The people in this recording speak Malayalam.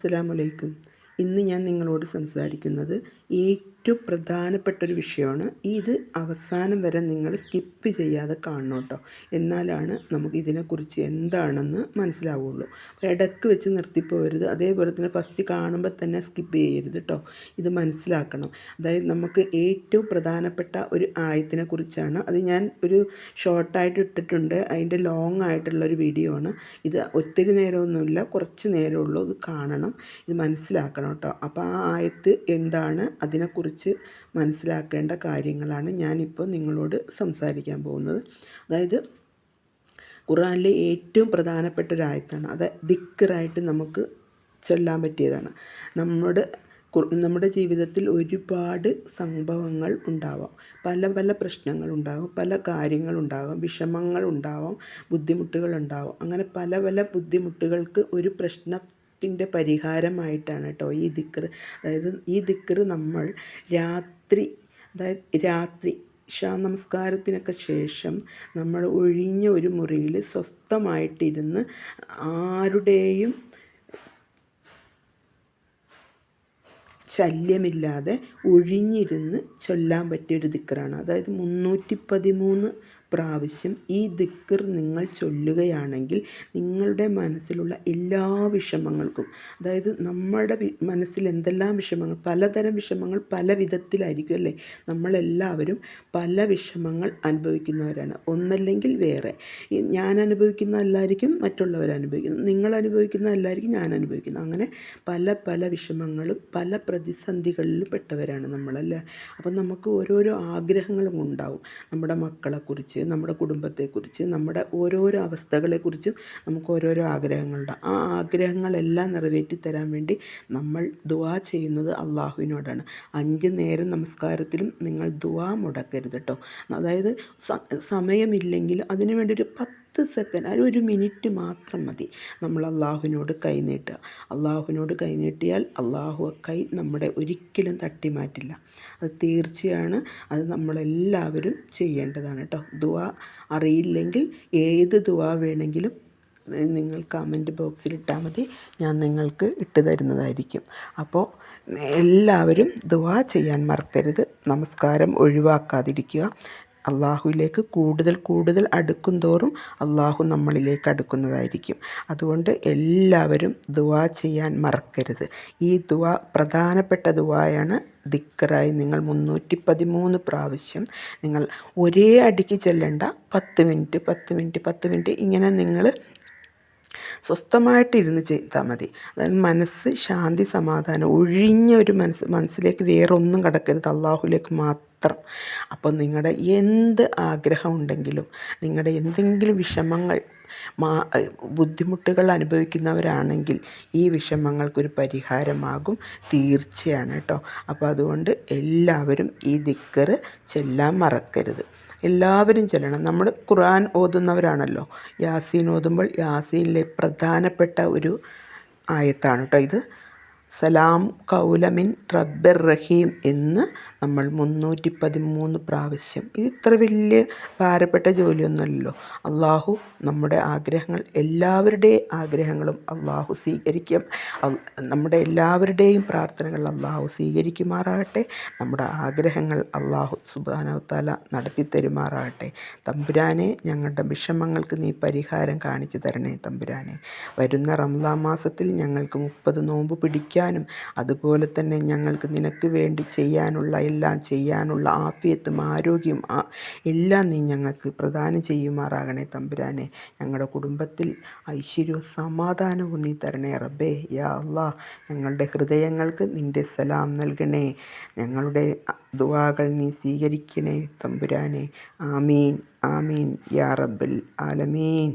അസ്സലാമലൈക്കും. ഇന്ന് ഞാൻ നിങ്ങളോട് സംസാരിക്കുന്നത് ഏറ്റവും പ്രധാനപ്പെട്ടൊരു വിഷയമാണ്. ഇത് അവസാനം വരെ നിങ്ങൾ സ്കിപ്പ് ചെയ്യാതെ കാണണം കേട്ടോ. എന്നാലാണ് നമുക്ക് ഇതിനെക്കുറിച്ച് എന്താണെന്ന് മനസ്സിലാവുള്ളൂ. ഇടയ്ക്ക് വെച്ച് നിർത്തിപ്പോകരുത്. അതേപോലെ തന്നെ ഫസ്റ്റ് കാണുമ്പോൾ തന്നെ സ്കിപ്പ് ചെയ്യരുത് കേട്ടോ. ഇത് മനസ്സിലാക്കണം. അതായത് നമുക്ക് ഏറ്റവും പ്രധാനപ്പെട്ട ഒരു ആയത്തിനെ കുറിച്ചാണ്. അത് ഞാൻ ഒരു ഷോർട്ടായിട്ട് ഇട്ടിട്ടുണ്ട്. അതിൻ്റെ ലോങ് ആയിട്ടുള്ളൊരു വീഡിയോ ആണ്. ഇത് ഒത്തിരി നേരമൊന്നുമില്ല, കുറച്ച് നേരമുള്ളൂ. ഇത് കാണണം, ഇത് മനസ്സിലാക്കണം കേട്ടോ. അപ്പോൾ ആ ആയത്ത് എന്താണ്, അതിനെക്കുറിച്ച് മനസ്സിലാക്കേണ്ട കാര്യങ്ങളാണ് ഞാനിപ്പോൾ നിങ്ങളോട് സംസാരിക്കാൻ പോകുന്നത്. അതായത് ഖുർആനിലെ ഏറ്റവും പ്രധാനപ്പെട്ട ഒരു ആയത്താണ്. അത് ദിക്റായിട്ട് നമുക്ക് ചൊല്ലാൻ പറ്റിയതാണ്. നമ്മുടെ ജീവിതത്തിൽ ഒരുപാട് സംഭവങ്ങൾ ഉണ്ടാവാം, പല പല പ്രശ്നങ്ങളുണ്ടാകും, പല കാര്യങ്ങളുണ്ടാകും, വിഷമങ്ങളുണ്ടാവാം, ബുദ്ധിമുട്ടുകളുണ്ടാവും. അങ്ങനെ പല പല ബുദ്ധിമുട്ടുകൾക്ക് ഒരു പ്രശ്നത്തിൻ്റെ പരിഹാരമായിട്ടാണ് കേട്ടോ ഈ ദിക്ർ. അതായത് ഈ ദിക്ർ നമ്മൾ രാത്രി ഇശാ നമസ്കാരത്തിനൊക്കെ ശേഷം നമ്മൾ ഒഴിഞ്ഞ ഒരു മുറിയിൽ സ്വസ്ഥമായിട്ടിരുന്ന് ആരുടെയും ശല്യമില്ലാതെ ഒഴിഞ്ഞിരുന്ന് ചൊല്ലാൻ പറ്റിയൊരു ദിക്റാണ്. അതായത് 313 പ്രാവശ്യം ഈ ദിക്ർ നിങ്ങൾ ചൊല്ലുകയാണെങ്കിൽ നിങ്ങളുടെ മനസ്സിലുള്ള എല്ലാ വിഷമങ്ങൾക്കും, അതായത് നമ്മുടെ മനസ്സിൽ എന്തെല്ലാം വിഷമങ്ങൾ, പലതരം വിഷമങ്ങൾ പല വിധത്തിലായിരിക്കും അല്ലേ. നമ്മളെല്ലാവരും പല വിഷമങ്ങൾ അനുഭവിക്കുന്നവരാണ്. ഒന്നല്ലെങ്കിൽ വേറെ, ഞാൻ അനുഭവിക്കുന്നതല്ലായിരിക്കും മറ്റുള്ളവർ അനുഭവിക്കുന്നത്, നിങ്ങൾ അനുഭവിക്കുന്നതല്ലായിരിക്കും ഞാൻ അനുഭവിക്കുന്നത്. അങ്ങനെ പല പല വിഷമങ്ങളും പല പ്രതിസന്ധികളിൽ പെട്ടവരാണ് നമ്മളല്ലേ. അപ്പം നമുക്ക് ഓരോരോ ആഗ്രഹങ്ങളും ഉണ്ടാവും. നമ്മുടെ മക്കളെക്കുറിച്ച്, നമ്മുടെ കുടുംബത്തെക്കുറിച്ച്, നമ്മുടെ ഓരോരോ അവസ്ഥകളെക്കുറിച്ചും നമുക്ക് ഓരോരോ ആഗ്രഹങ്ങളുണ്ട്. ആ ആഗ്രഹങ്ങളെല്ലാം നിറവേറ്റി തരാൻ വേണ്ടി നമ്മൾ ദുആ ചെയ്യുന്നത് അള്ളാഹുവിനോടാണ്. 5 നേരം നമസ്കാരത്തിലും നിങ്ങൾ ദുആ മുടക്കരുത് കേട്ടോ. അതായത് സമയമില്ലെങ്കിൽ അതിനു വേണ്ടി ഒരു 10 സെക്കൻഡ്, ഒരു മിനിറ്റ് മാത്രം മതി. നമ്മൾ അള്ളാഹുവിനോട് കൈനീട്ടുക. അള്ളാഹുവിനോട് കൈനീട്ടിയാൽ അള്ളാഹു കൈ നമ്മുടെ ഒരിക്കലും തട്ടി മാറ്റില്ല. അത് തീർച്ചയാണ്. അത് നമ്മളെല്ലാവരും ചെയ്യേണ്ടതാണ് കേട്ടോ. ദുആ അറിയില്ലെങ്കിൽ ഏത് ദുആ വേണമെങ്കിലും നിങ്ങൾ കമൻറ്റ് ബോക്സിൽ ഇട്ടാൽ മതി, ഞാൻ നിങ്ങൾക്ക് ഇട്ട് തരുന്നതായിരിക്കും. അപ്പോൾ എല്ലാവരും ദുആ ചെയ്യാൻ മറക്കരുത്. നമസ്കാരം ഒഴിവാക്കാതിരിക്കുക. അള്ളാഹുവിലേക്ക് കൂടുതൽ കൂടുതൽ അടുക്കും തോറും അള്ളാഹു നമ്മളിലേക്ക് അടുക്കുന്നതായിരിക്കും. അതുകൊണ്ട് എല്ലാവരും ദുആ ചെയ്യാൻ മറക്കരുത്. ഈ ദുആ പ്രധാനപ്പെട്ട ദുആയാണ്. ദിക്റായി നിങ്ങൾ 313 പ്രാവശ്യം നിങ്ങൾ ഒരേ അടിക്ക് ചെല്ലണ്ട. 10 മിനിറ്റ് 10 മിനിറ്റ് 10 മിനിറ്റ് ഇങ്ങനെ നിങ്ങൾ സ്വസ്ഥമായിട്ടിരുന്ന് ചെയ്താൽ മതി. അതായത് മനസ്സ് ശാന്തി സമാധാനം ഒഴിഞ്ഞ ഒരു മനസ്സിലേക്ക് വേറെ ഒന്നും കടക്കരുത്, അള്ളാഹുലേക്ക് മാത്രം. അപ്പം നിങ്ങളുടെ എന്ത് ആഗ്രഹം ഉണ്ടെങ്കിലും, നിങ്ങളുടെ എന്തെങ്കിലും വിഷമങ്ങൾ, ബുദ്ധിമുട്ടുകൾ അനുഭവിക്കുന്നവരാണെങ്കിൽ ഈ വിഷമങ്ങൾക്കൊരു പരിഹാരമാകും, തീർച്ചയാണ് കേട്ടോ. അപ്പോൾ അതുകൊണ്ട് എല്ലാവരും ഈ ദിക്ർ ചെല്ലാൻ മറക്കരുത്. എല്ലാവരും ചെല്ലണം. നമ്മൾ ഖുർആൻ ഓതുന്നവരാണല്ലോ. യാസീൻ ഓതുമ്പോൾ യാസീനിലെ പ്രധാനപ്പെട്ട ഒരു ആയത്താണ് കേട്ടോ ഇത്. സലാം കൗലമിൻ റബ്ബിർ റഹീം എന്ന് നമ്മൾ 313 പ്രാവശ്യം. ഇത് ഇത്ര വലിയ ഭാരപ്പെട്ട ജോലിയൊന്നുമല്ലല്ലോ. അള്ളാഹു നമ്മുടെ ആഗ്രഹങ്ങൾ, എല്ലാവരുടെയും ആഗ്രഹങ്ങളും അള്ളാഹു സ്വീകരിക്കും. നമ്മുടെ എല്ലാവരുടെയും പ്രാർത്ഥനകൾ അള്ളാഹു സ്വീകരിക്കുമാറാകട്ടെ. നമ്മുടെ ആഗ്രഹങ്ങൾ അള്ളാഹു സുബ്ഹാനഹു തആല നടത്തി തരുമാറാകട്ടെ. തമ്പുരാനെ, ഞങ്ങളുടെ വിഷമങ്ങൾക്ക് നീ പരിഹാരം കാണിച്ചു തരണേ തമ്പുരാനെ. വരുന്ന റമദാൻ മാസത്തിൽ ഞങ്ങൾക്ക് 30 നോമ്പ് പിടിക്കാനും അതുപോലെ തന്നെ ഞങ്ങൾക്ക് നിനക്ക് വേണ്ടി എല്ലാം ചെയ്യാനുള്ള ആഫിയത്തും ആരോഗ്യവും എല്ലാം നീ ഞങ്ങൾക്ക് പ്രദാനം ചെയ്യുമാറാകണേ തമ്പുരാനെ. ഞങ്ങളുടെ കുടുംബത്തിൽ ഐശ്വര്യവും സമാധാനവും നീ തരണേ റബ്ബേ. യാ അല്ലാഹ്, ഞങ്ങളുടെ ഹൃദയങ്ങൾക്ക് നിൻ്റെ സലാം നൽകണേ. ഞങ്ങളുടെ ദുആകൾ നീ സ്വീകരിക്കണേ തമ്പുരാനെ. ആമീൻ ആമീൻ യാ റബ്ബൽ ആലമീൻ.